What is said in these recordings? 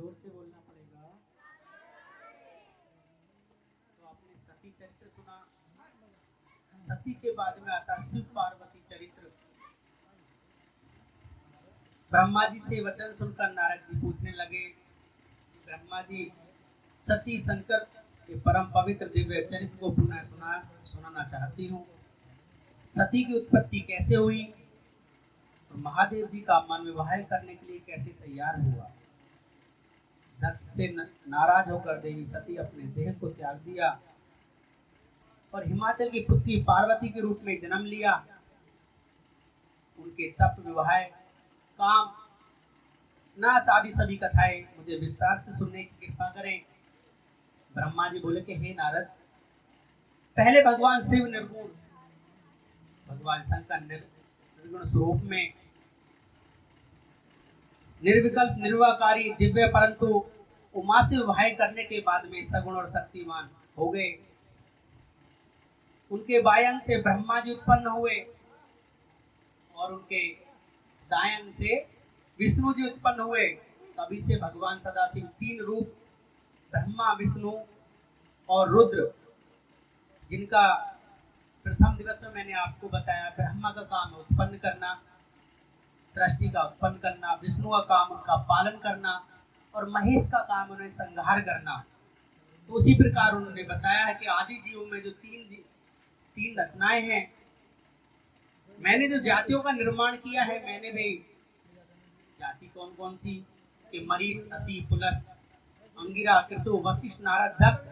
जोर से बोलना पड़ेगा। तो आपने सती चरित्र सुना। सती के बाद में आता शिव पार्वती चरित्र। ब्रह्मा जी से वचन सुनकर नारद जी पूछने लगे, ब्रह्मा जी सती शंकर के परम पवित्र दिव्य चरित्र को पुनः सुनाना चाहती हूँ। सती की उत्पत्ति कैसे हुई और महादेव जी का मन विवाह करने के लिए कैसे तैयार हुआ। दक्ष से नाराज होकर देवी सती अपने देह को त्याग दिया और हिमाचल की पुत्री पार्वती के रूप में जन्म लिया। उनके तप विवाह काम ना शादी सभी कथाएं मुझे विस्तार से सुनने की कृपा करें। ब्रह्मा जी बोले कि हे नारद, पहले भगवान शिव निर्गुण, भगवान शंकर निर्गुण स्वरूप में निर्विकल्प निर्वाकारी दिव्य, परंतु उमा से विवाह करने के बाद में सगुण और शक्तिमान हो गए। उनके बायन से ब्रह्मा जी उत्पन्न हुए और उनके दायन से विष्णु जी उत्पन्न हुए। तभी से भगवान सदाशिव तीन रूप, ब्रह्मा विष्णु और रुद्र, जिनका प्रथम दिवस में मैंने आपको बताया ब्रह्मा का काम है उत्पन्न करना, सृष्टि का उत्पन्न करना, विष्णु का काम उनका पालन करना और महेश का काम उन्हें संहार करना। तो उसी प्रकार उन्होंने बताया है कि आदि जीवों में जो तीन रचनाएं हैं, मैंने जो जातियों का निर्माण किया है, मैंने भी जाति कौन कौन सी कि मरीच, अति, पुलस्त, अंगिरा, कृतु, वशिष्ठ, नारद, दक्ष,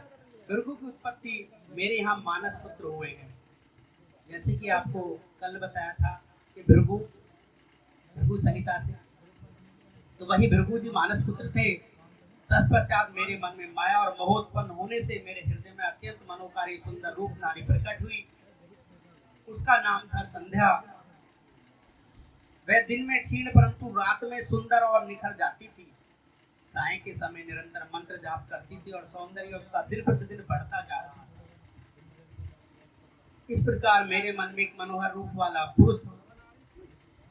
भृगु की उत्पत्ति मेरे यहाँ मानस पुत्र हुए हैं। जैसे कि आपको कल बताया था कि भृगु संहिता से, तो वही भृगु जी मानस पुत्र थे। तत्पश्चात मेरे मन में माया और मोह उत्पन्न होने से मेरे हृदय में अत्यंत मनोकारी सुंदर रूप नारी प्रकट हुई। उसका नाम था संध्या। वह दिन में क्षीण परंतु रात में सुंदर और निखर जाती थी। साय के समय निरंतर मंत्र जाप करती थी और सौंदर्य उसका दिन प्रतिदिन बढ़ता जा रहा। इस प्रकार मेरे मन में एक मनोहर रूप वाला पुरुष,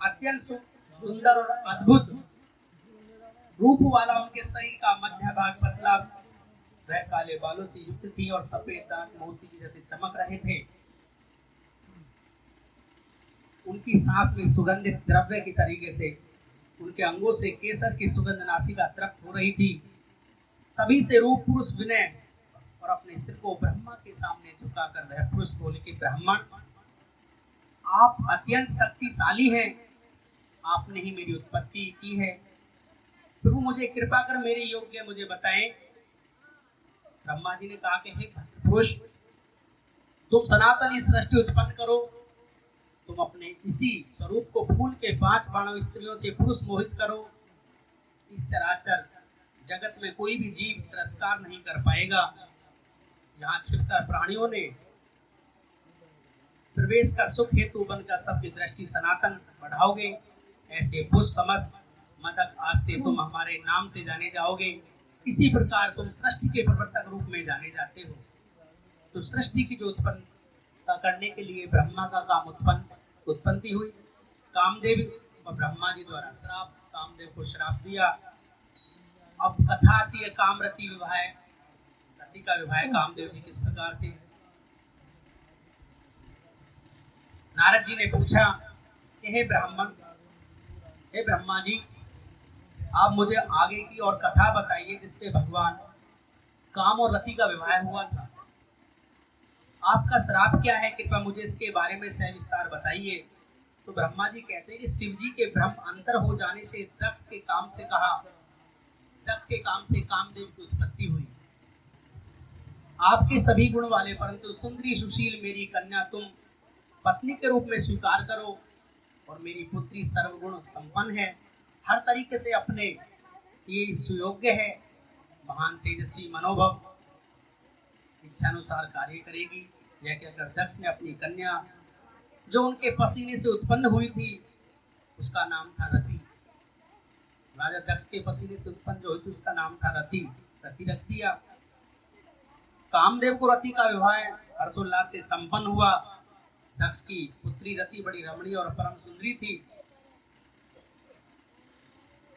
अत्यंत सुंदर और अद्भुत रूप वाला, उनके शरीर का मध्य भाग पतला, वह काले बालों से युक्त थी और सफेद दांत मोती की जैसे चमक रहे थे। उनकी सांस में सुगंधित द्रव्य की तरीके से उनके अंगों से केसर की सुगंध नासिका तृप्त हो रही थी। तभी से रूप पुरुष विनय और अपने सिर को ब्रह्मा के सामने झुकाकर वह पुरुष बोले कि ब्राह्मण, आप अत्यंत शक्तिशाली हैं, आपने ही मेरी उत्पत्ति की है। प्रभु मुझे कृपा कर मेरे योग्य मुझे बताएं। ब्रह्मा जी ने कहा कि हे पुरुष, तुम सनातनी सृष्टि उत्पन्न करो। तुम अपने इसी स्वरूप को फूल के 5 बाणों स्त्रियों से पुरुष मोहित करो। इस चराचर जगत में कोई भी जीव तिरस्कार नहीं कर पाएगा। यहाँ छिपकर प्राणियों ने प्रवेश कर सुख हेतु बनकर सबकी दृष्टि सनातन बढ़ाओगे। ऐसे पुष्प समस्त मदक आज से तुम हमारे नाम से जाने जाओगे। इसी प्रकार तुम सृष्टि के प्रवर्तक रूप में जाने जाते हो। तो सृष्टि की जो उत्पन्न करने के लिए ब्रह्मा का काम उत्पत्ति हुई। कामदेव और ब्रह्मा जी द्वारा श्राप, कामदेव को श्राप दिया। अब कथा आती है कामरति विवाह, रति का विवाह कामदेव जी किस प्रकार से। नारद जी ने पूछा कि हे ब्राह्मण, हे ब्रह्मा जी, आप मुझे आगे की और कथा बताइए जिससे भगवान काम और रति का विवाह हुआ था। आपका श्राप क्या है, कृपया मुझे इसके बारे में सविस्तार बताइए। तो ब्रह्मा जी कहते हैं कि शिव जी के ब्रह्म अंतर हो जाने से दक्ष के काम से कामदेव की उत्पत्ति हुई। आपके सभी गुण वाले परंतु सुंदरी सुशील मेरी कन्या तुम पत्नी के रूप में स्वीकार करो और मेरी पुत्री सर्वगुण संपन्न है, हर तरीके से अपने ये सुयोग्य है, महान तेजस्वी मनोभव, इच्छानुसार कार्य करेगी। यह कहकर दक्ष ने अपनी कन्या जो उनके पसीने से उत्पन्न हुई थी उसका नाम था रति। राजा दक्ष के पसीने से उत्पन्न जो हुई थी उसका नाम था रति रख दिया। कामदेव को रति का विवाह हर्षोल्लास से संपन्न हुआ। दक्ष की पुत्री रति बड़ी रमणीय और परम सुंदरी थी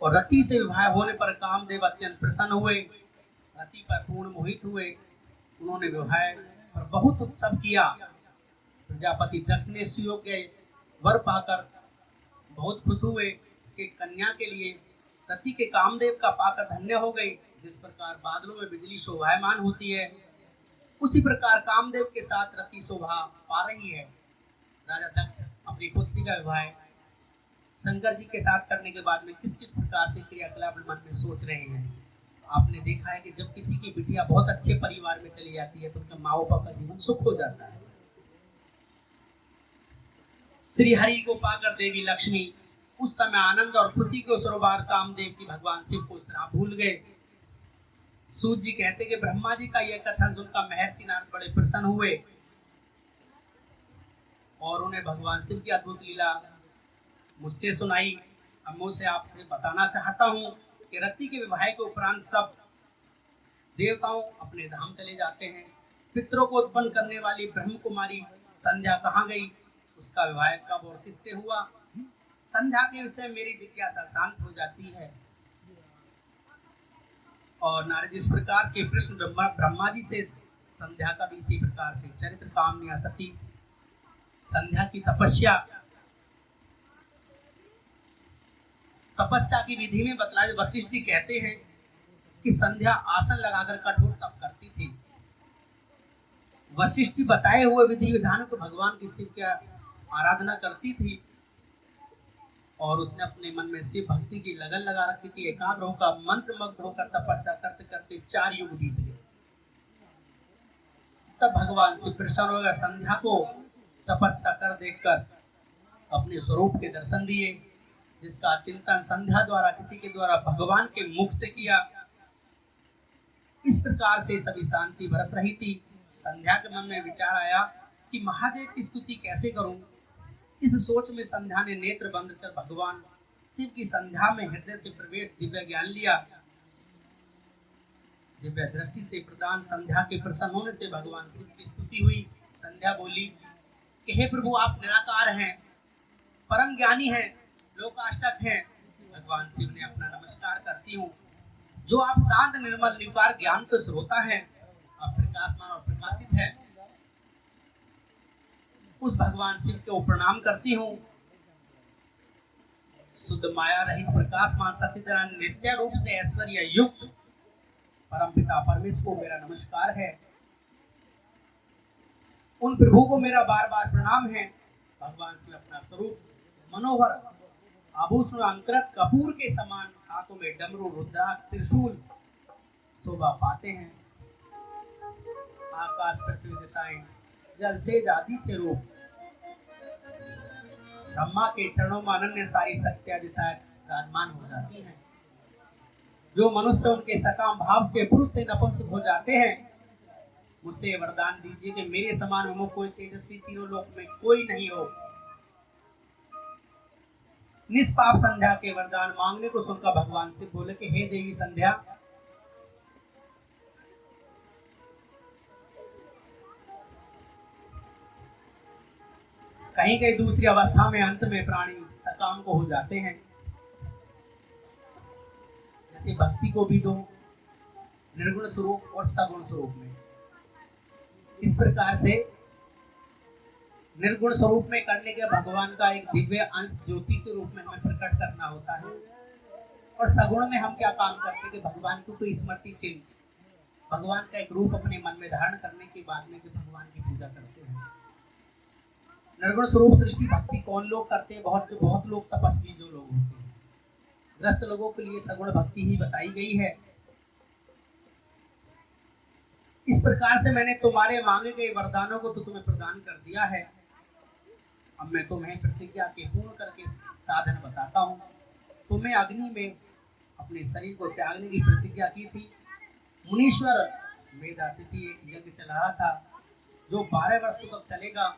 और रति से विवाह होने पर कामदेव अत्यंत प्रसन्न हुए, रति पर पूर्ण मोहित हुए। उन्होंने विवाह पर बहुत उत्सव किया। प्रजापति दक्ष ने सुयोग्य वर पाकर बहुत खुश हुए कि कन्या के लिए रति के कामदेव का पाकर धन्य हो गई। जिस प्रकार बादलों में बिजली शोभायमान होती है, उसी प्रकार कामदेव के साथ रति शोभा पा रही है। राजा दक्ष अपनी पुत्री का विवाह शंकर जी के साथ करने के बाद में किस किस प्रकार से क्रियाकलाप मन में सोच रहे हैं। आपने देखा है कि जब किसी की बिटिया बहुत अच्छे परिवार में चली जाती है तो उनका माँ बाप का जीवन सुख हो जाता है। श्री हरि को पाकर देवी लक्ष्मी उस समय आनंद और खुशी के सरोवर कामदेव की भगवान शिव को श्राप भूल गए। सूत जी कहते कि ब्रह्मा जी का यह कथन सुनकर महर्षि नारद बड़े प्रसन्न हुए और उन्हें भगवान शिव की अद्भुत लीला मुझसे सुनाई। अब मुझसे आपसे बताना चाहता हूँ कि रति के विवाह के उपरांत सब देवताओं अपने धाम चले जाते हैं। पितरों को उत्पन्न करने वाली ब्रह्म कुमारी संध्या कहाँ गई, उसका विवाह कब और किससे हुआ। संध्या के विषय मेरी जिज्ञासा शांत हो जाती है। और नारद इस प्रकार के प्रश्न ब्रह्मा जी से संध्या का भी इसी प्रकार से चरित्र कामनी सती संध्या की तपस्या की विधि में बतलाए। वशिष्ठ जी कहते हैं कि संध्या आसन लगाकर कठोर तप करती थी। वशिष्ठ जी बताए हुए विधि विधान को भगवान की शिव की आराधना करती थी और उसने अपने मन में शिव भक्ति की लगन लगा रखी थी। एकाग्र होकर मंत्र मग्न होकर तपस्या करते करते 4 युग बीत गए। तब भगवान शिव प्रसन्न होकर संध्या को तपस्या कर देखकर अपने स्वरूप के दर्शन दिए, जिसका चिंतन संध्या द्वारा किसी के द्वारा भगवान के मुख से किया। इस प्रकार से सभी शांति बरस रही थी। संध्या के मन में विचार आया कि महादेव की स्तुति कैसे करूं। इस सोच में संध्या ने नेत्र बंद कर भगवान शिव की संध्या में हृदय से प्रवेश दिव्य ज्ञान लिया। दिव्य दृष्टि से प्रदान संध्या के प्रसन्न होने से भगवान शिव की स्तुति हुई। संध्या बोली कि हे प्रभु, आप निराकार हैं, परम ज्ञानी हैं, लोकाष्टक हैं। भगवान शिव ने अपना नमस्कार करती हूँ। जो आप शांत निर्मल निर्विकार ज्ञान के स्रोता हैं, आप प्रकाशमान और प्रकाशित है, उस भगवान शिव को प्रणाम करती हूँ। शुद्ध माया रहित प्रकाशमान सच्चिदानंद नित्य रूप से ऐश्वर्य युक्त परम पिता परमेश्वर को मेरा नमस्कार है। उन प्रभु को मेरा बार बार प्रणाम है। भगवान शिव अपना स्वरूप मनोहर आभूषण अंकृत कपूर के समान हाथों में डमरू रुद्राक्ष त्रिशूल शोभा पाते हैं। आकाश पृथ्वी दिशाएं जल तेज आदि से रूप ब्रह्मा के चरणों में अनन्य सारी शक्तियां दिशाएं विराजमान हो जाती हैं। जो मनुष्य उनके सकाम भाव से पुरुष से नपुंसक हो जाते हैं, मुझसे वरदान दीजिए कि मेरे समान विमुख कोई तेजस्वी तीनों लोक में कोई नहीं हो। निष्पाप संध्या के वरदान मांगने को सुनकर भगवान से बोले कि हे देवी संध्या, कहीं कहीं दूसरी अवस्था में अंत में प्राणी सकाम को हो जाते हैं। जैसे भक्ति को भी दो निर्गुण स्वरूप और सगुण स्वरूप में, इस प्रकार से निर्गुण स्वरूप में करने के भगवान का एक दिव्य अंश ज्योति के रूप में हमें प्रकट करना होता है। और सगुण में हम क्या काम करते हैं कि भगवान को कोई स्मृति चिन्ह, भगवान का एक रूप अपने मन में धारण करने के बाद में जब भगवान की पूजा करते हैं। निर्गुण स्वरूप सृष्टि भक्ति कौन लोग करते हैं? बहुत लोग तपस्वी जो लोग होते हैं। ग्रस्त लोगों के लिए सगुण भक्ति ही बताई गई है। इस प्रकार से मैंने तुम्हारे मांगे गए वरदानों को तो तुम्हें प्रदान कर दिया है। अब मैं तुम्हें प्रतिज्ञा के पूर्ण करके साधन बताता हूँ। तुम्हें अग्नि में अपने शरीर को त्यागने की प्रतिज्ञा की थी। मुनीश्वर वेदातिथि एक यज्ञ चल रहा था जो 12 वर्ष तक चलेगा।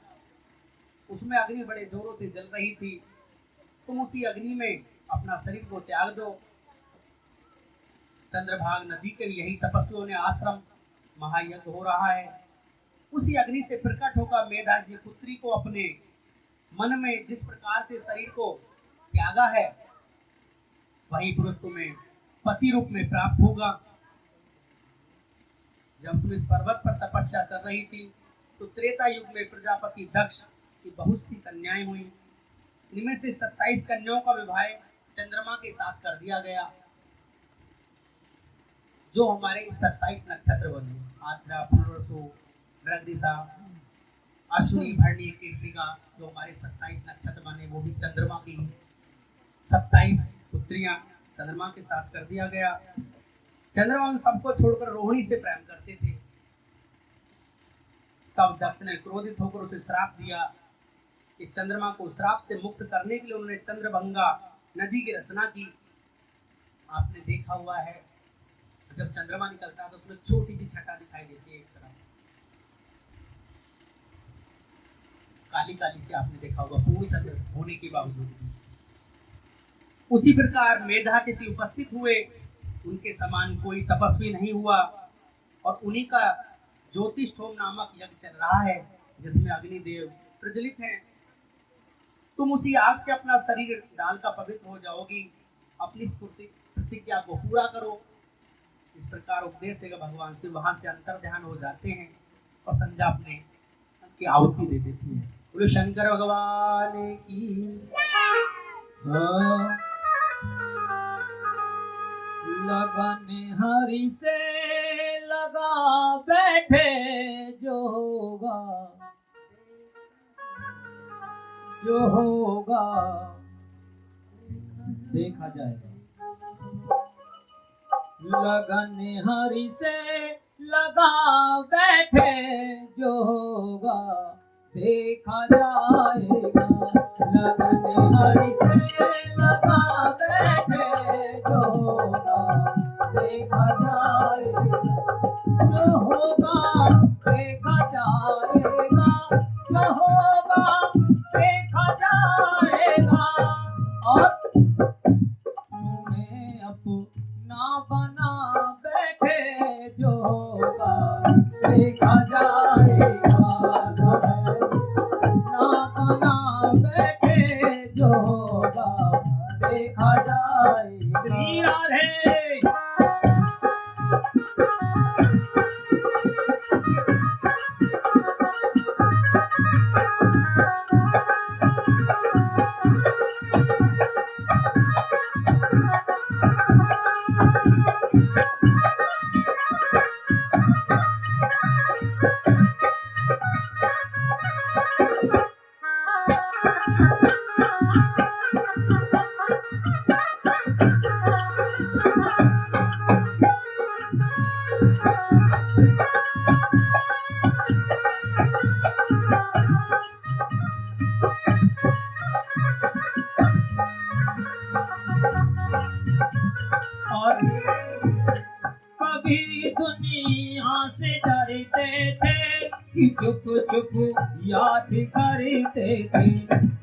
उसमें अग्नि बड़े जोरों से जल रही थी। तुम उसी अग्नि में अपना शरीर को त्याग दो। चंद्रभाग नदी के यही तपस्वियों ने आश्रम महायज्ञ हो रहा है। उसी अग्नि से प्रकट होकर मेधा जी पुत्री को अपने मन में जिस प्रकार से शरीर को त्यागा है, वही पुरुष तुम्हें पति रूप में प्राप्त होगा। जब तुम इस पर्वत पर तपस्या कर रही थी तो त्रेता युग में प्रजापति दक्ष की बहुत सी कन्याएं हुई। इनमें से 27 कन्याओं का विवाह चंद्रमा के साथ कर दिया गया। जो हमारे 27 नक्षत्र बने, आद्रा, पुनर्वसु, मृगदिशा, अश्विनी, भरणी, कृत्तिका, जो हमारे 27 नक्षत्र बने वो भी चंद्रमा की 27 पुत्रियां चंद्रमा के साथ कर दिया गया। चंद्रमा उन सबको छोड़कर रोहिणी से प्रेम करते थे। तब दक्ष ने क्रोधित होकर उसे श्राप दिया कि चंद्रमा को श्राप से मुक्त करने के लिए उन्होंने चंद्रभंगा नदी की रचना की। आपने देखा हुआ है जब चंद्रमा निकलता है तो उसमें छोटी सी छटा दिखाई देती है, एक तरफ काली काली से, आपने देखा होगा पूर्ण चंद्र होने के बावजूद भी। उसी प्रकार मेधातिथि उपस्थित हुए, उनके समान कोई तपस्वी नहीं हुआ और उन्हीं का ज्योतिष्ठोम नामक यज्ञ चल रहा है जिसमें अग्निदेव प्रज्वलित हैं। तुम उसी आग से अपना शरीर डालकर पवित्र हो जाओगी। अपनी प्रतिज्ञा को पूरा करो। इस प्रकार उपदेश देकर भगवान से वहां से अंतर ध्यान हो जाते हैं और संध्या अपने की आहुति दे देती है। बोलो शंकर भगवान की। लगन हरि से लगा बैठे जो होगा देखा जाएगा। लगन हरि से लगा बैठे जो होगा देखा जाएगा। लगन हरि से लगा बैठे जो होगा देखा जाएगा। जो होगा देखा जाएगा, जो होगा देखा जाएगा। और तुम्हें अपना बना बैठे जो होगा देखा जाएगा। ना बना बैठे जो होगा देखा जाएगा। श्री राधे। और कभी दुनिया से डरते थे कि चुप चुप याद करते थे।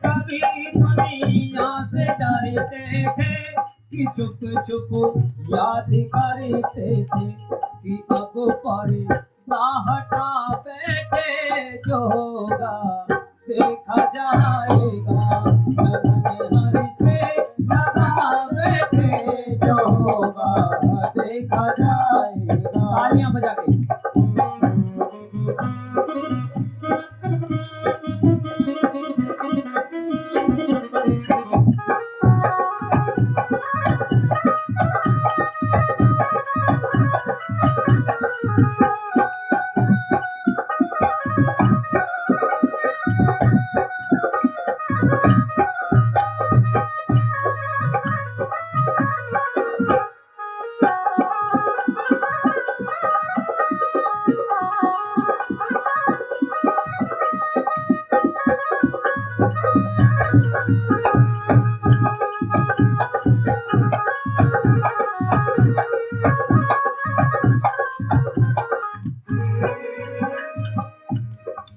कभी दुनिया से डरते थे कि चुप चुप याद करते थे कि अब पर हटा बैठे जो होगा देखा जाएगा। लगन हरि से लगा बैठे जो होगा देखा जाएगा। तालियां बजा के।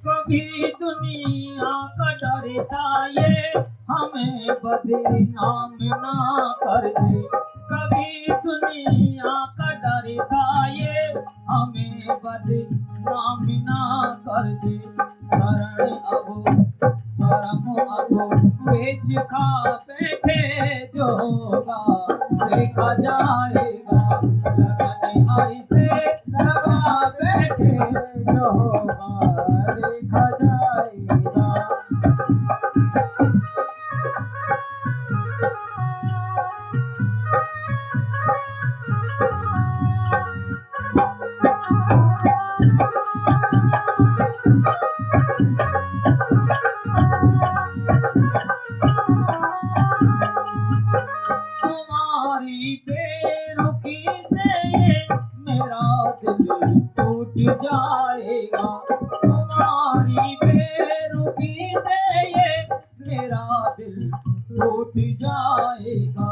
कभी दुनिया का डर था ये हमें बदनाम ना कर दे। कभी दुनिया का डर था ये हमें बदनाम ना कर दे। शरण अब बेच खा बैठे जो होगा देखा जाएगा। लगन हरि से लगा बैठे जो होगा देखा जाएगा। तुम्हारी बेरुखी से ये मेरा दिल टूट जाएगा। तुम्हारी बेरुखी से ये मेरा दिल टूट जाएगा।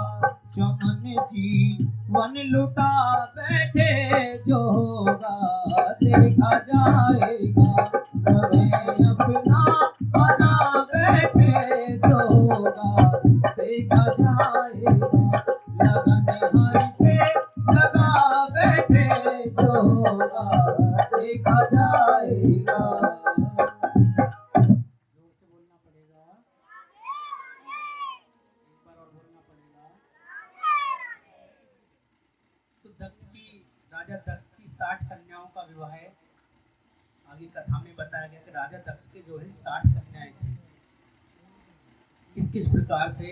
चमन जीवन लुटा बैठे जो होगा देखा जाएगा। हमें अपना बना बैठे जो होगा देखा जाएगा। लगन हरि से लगा बैठे जो होगा देखा जाएगा। जोर से बोलना पड़ेगा, एक बार और बोलना पड़ेगा। तो राजा दक्ष की 60 कन्याओं का विवाह है। आगे कथा में बताया गया कि राजा दक्ष के जो है 60 कन्याएं थी। किस प्रकार से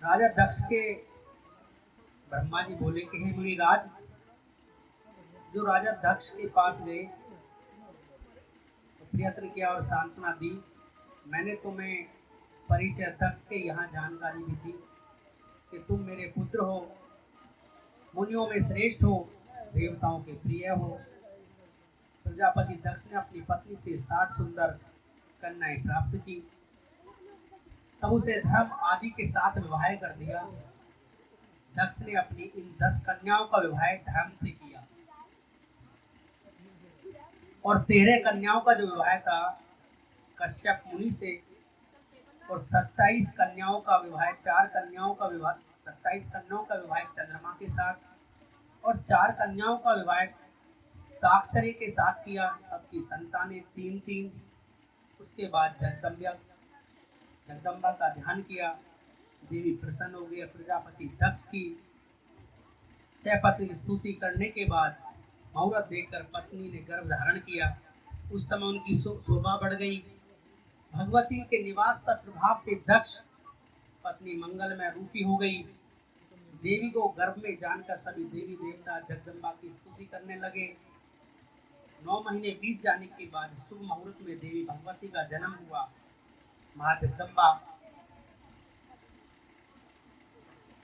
राजा दक्ष के ब्रह्मा जी बोले कि हे मुनिराज, जो राजा दक्ष के पास गए तो प्रयत्न किया और सांत्वना दी। मैंने तुम्हें परिचय दक्ष के यहाँ जानकारी भी दी कि तुम मेरे पुत्र हो, मुनियों में श्रेष्ठ हो, देवताओं के प्रिय हो। प्रजापति दक्ष ने अपनी पत्नी से 60 सुंदर कन्याएं प्राप्त की। तब उसे धर्म आदि के साथ विवाह कर दिया। दक्ष ने अपनी इन 10 कन्याओं का विवाह धर्म से किया और 13 कन्याओं का जो विवाह था कश्यप मुनि से, और 27 कन्याओं का विवाह 27 कन्याओं का विवाह चंद्रमा के साथ, और 4 कन्याओं का विवाह ताक्षरी के साथ किया। सबकी संतानें 3-3। उसके बाद जगदम्बा का ध्यान किया। देवी प्रसन्न हो गई। प्रजापति दक्ष की सपत्नी स्तुति करने के बाद मुहूर्त देखकर पत्नी ने गर्भ धारण किया। उस समय उनकी शोभा बढ़ गई। भगवती के निवास पर प्रभाव से दक्ष पत्नी मंगलमय रूपी हो गई। देवी को गर्भ में जानकर सभी देवी देवता जगदम्बा की स्तुति करने लगे। 9 महीने बीत जाने के बाद शुभ मुहूर्त में देवी भगवती का जन्म हुआ। माँ जगदम्बा,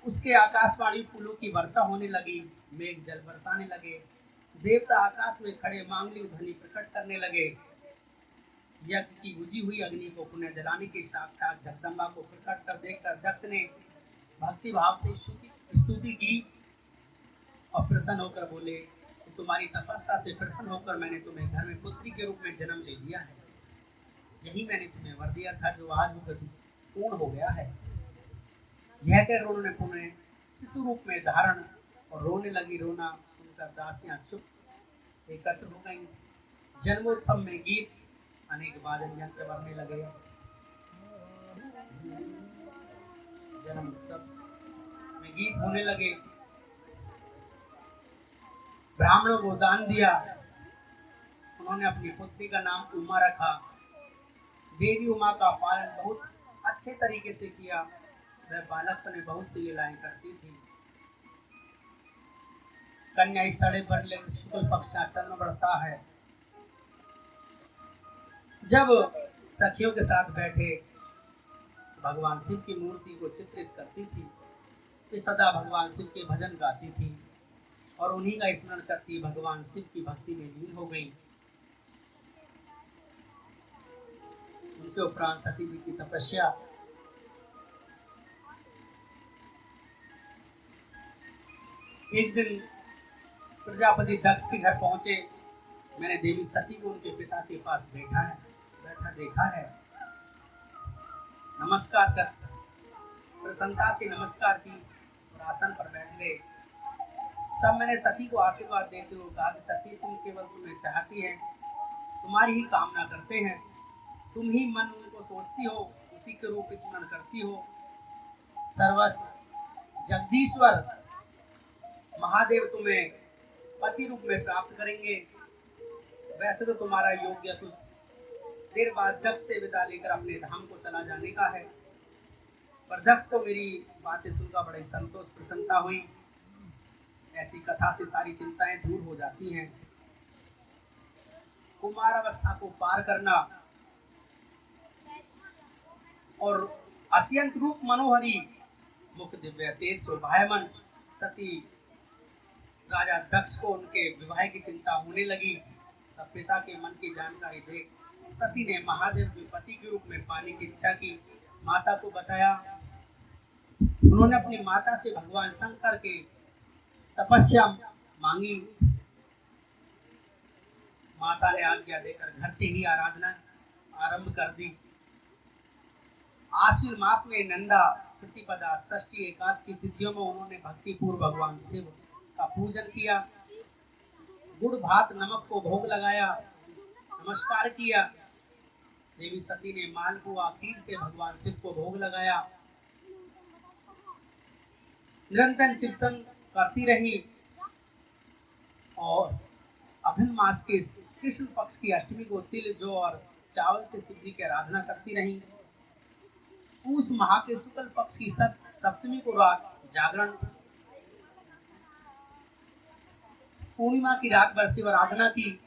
उसके आकाशवाणी फूलों की वर्षा होने लगी, मेघ जल बरसाने लगे। देवता आकाश में खड़े मांगलिक ध्वनि प्रकट करने लगे। यज्ञ की बुझी हुई अग्नि को पुनः जलाने के साक्षात जगदम्बा को प्रकट कर देखकर दक्ष ने भक्ति भाव से स्तुति की और प्रसन्न होकर बोले कि तुम्हारी तपस्या से प्रसन्न होकर मैंने तुम्हें घर में पुत्री के रूप में जन्म ले लिया है। यही मैंने तुम्हें वर दिया था जो आज होकर पूर्ण हो गया है। यह कहकर उन्होंने पुनः शिशु रूप में धारण और रोने लगी। रोना सुनकर दासियां चुप एकत्र हो गईं। जन्मोत्सव में गीत अनेक वादन यंत्र बजने लगे। जन्मोत्सव में गीत होने लगे। ब्राह्मणों को दान दिया। उन्होंने अपनी पुत्री का नाम उमा रखा। देवी उमा का पालन बहुत अच्छे तरीके से किया। वह बालकपन में बहुत सी लीलाएं करती थी। कन्या स्थले पर शुक्ल पक्ष चंद्र बढ़ता है। जब सखियों के साथ बैठे भगवान शिव की मूर्ति को चित्रित करती थी, वे सदा भगवान शिव के भजन गाती थी और उन्हीं का स्मरण करती भगवान शिव की भक्ति में लीन हो गई। उनके उपरांत सती जी की तपस्या। एक दिन प्रजापति दक्ष के घर पहुंचे। मैंने देवी सती को उनके पिता के पास बैठा देखा है। नमस्कार कर प्रसन्नता से नमस्कार की और आसन पर बैठ गए। तब मैंने सती को आशीर्वाद देते हुए कहा कि सती, तुम केवल तुम्हें चाहती है, तुम्हारी ही कामना करते हैं। तुम ही मन उनको सोचती हो, उसी के रूप स्मरण करती हो। सर्वस्व जगदीश्वर महादेव तुम्हें पति रूप में प्राप्त करेंगे। वैसे तो तुम्हारा योग्य कुछ देर बाद दक्ष से विदा लेकर अपने धाम को चला जाने का है, पर दक्ष को मेरी बातें सुनकर बड़े संतोष प्रसन्नता हुई। ऐसी कथा से सारी चिंताएं दूर हो जाती हैं। कुमार अवस्था को पार करना और अत्यंत रूप मनोहरी मुख दिव्य तेज शोभायमान सती राजा दक्ष को उनके विवाह की चिंता होने लगी। तब पिता के मन की जानकारी देख सती ने महादेव के पति के रूप में पाने की इच्छा की। माता को बताया। उन्होंने अपनी माता से भगवान शंकर के तपस्या मांगी। माता ने आज्ञा देकर घर से ही आराधना आरंभ कर दी। आश्विन मास में नंदा प्रतिपदा षष्ठी एकादशी तिथियों में उन्होंने भक्ति पूर्व भगवान शिव का पूजन किया। गुड़ भात नमक को भोग लगाया, नमस्कार किया। देवी सती ने मालपुआ खीर से भगवान शिव को भोग लगाया। निरंतर चिंतन करती रही और अघन मास के कृष्ण पक्ष की अष्टमी को तिल जौ और चावल से शिव जी की आराधना करती रही। उस माह के शुक्ल पक्ष की सप्तमी को रात जागरण, पूर्णिमा की रात भर शिव आराधना की।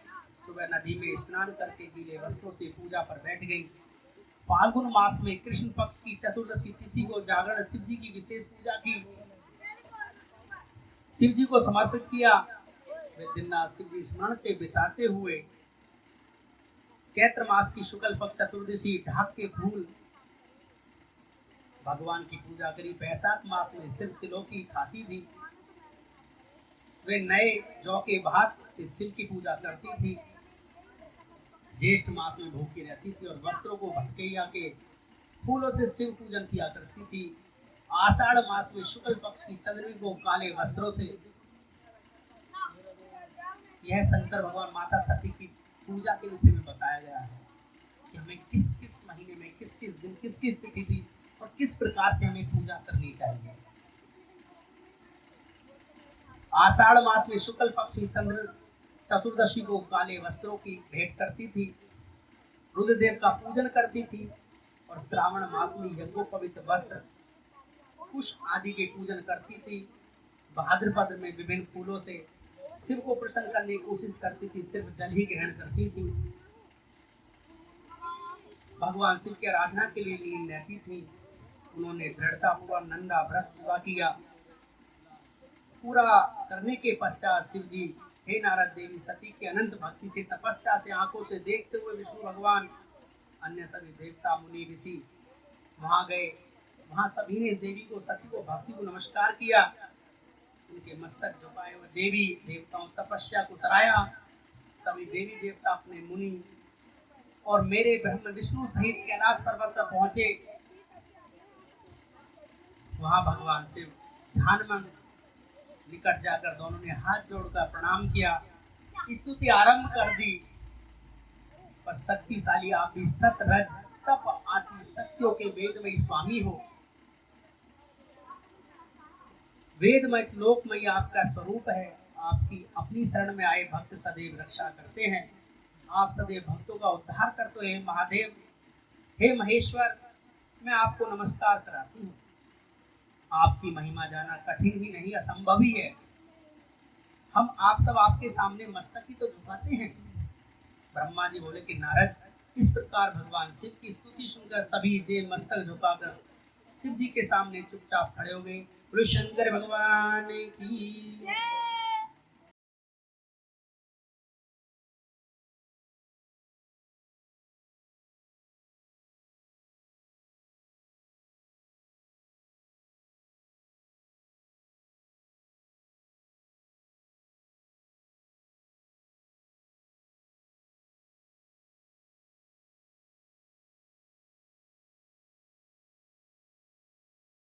सुबह नदी में स्नान करके गीले वस्त्रों से पूजा पर बैठ गई। फाल्गुन मास में कृष्ण पक्ष की चतुर्दशी तिथि को जागरण शिव जी की विशेष पूजा की, शिव जी को समर्पित किया। वे दिन शिव जी स्मरण से बिताते हुए चैत्र मास की शुक्ल पक्ष चतुर्दशी ढाक के फूल भगवान की पूजा करी। बैसाख मास में शिव तिलों की खाती थी। वे नए जौ के भात से शिव की पूजा करती थी। ज्येष्ठ मास में भूखी रहती थी और वस्त्रों को भटकैया के फूलों से शिव पूजन किया करती थी। आषाढ़ मास में शुक्ल पक्ष की चंद्रमी को काले वस्त्रों से, यह शंकर भगवान माता सती की पूजा के विषय में बताया गया है कि हमें किस किस महीने में किस किस दिन किस किस तिथि थी और किस प्रकार से हमें पूजा करनी चाहिए। आषाढ़ मास में शुक्ल पक्ष की चंद्र चतुर्दशी को काले वस्त्रों की भेंट करती थी, रुद्रदेव का पूजन करती थी। और श्रावण मास में यज्ञोपवीत वस्त्र पुष्प आदि के पूजन करती थी। भाद्रपद में विभिन्न फूलों से शिव को प्रसन्न करने की कोशिश करती थी, सिर्फ जल ही ग्रहण करती थी। भगवान शिव की आराधना के लिए लीन रहती थी। उन्होंने दृढ़ता पूर्वक नंदा व्रत पूरा किया। पूरा करने के पश्चात शिव जी, हे नारद, देवी सती की अनंत भक्ति से तपस्या से आंखों से देखते हुए विष्णु भगवान, अन्य सभी देवता मुनि ऋषि वहां गए। वहां सभी ने देवी को सती को भक्ति को नमस्कार किया। उनके मस्तक झुकाए हुए देवी देवताओं तपस्या को सराहा। सभी देवी देवता अपने मुनि और मेरे ब्रह्म विष्णु सहित कैलाश पर्वत पर पहुंचे। वहां भगवान शिव ध्यानमग्न निकट जाकर दोनों ने हाथ जोड़कर प्रणाम किया, स्तुति आरंभ कर दी। पर शक्तिशाली आप भी सत रज तप आदि शक्तियों के वेदमयी स्वामी हो। वेदमय लोकमय आपका स्वरूप है। आपकी अपनी शरण में आए भक्त सदैव रक्षा करते हैं। आप सदैव भक्तों का उद्धार करते हैं। महादेव, हे महेश्वर, मैं आपको नमस्कार कराती हूँ। आपकी महिमा जाना कठिन ही नहीं, असंभव ही है। हम आप सब आपके सामने मस्तक ही तो झुकाते हैं। ब्रह्मा जी बोले कि नारद, इस प्रकार भगवान शिव की स्तुति सुनकर सभी देव मस्तक झुकाकर शिव जी के सामने चुपचाप खड़े हो गए। बोले शंकर भगवान की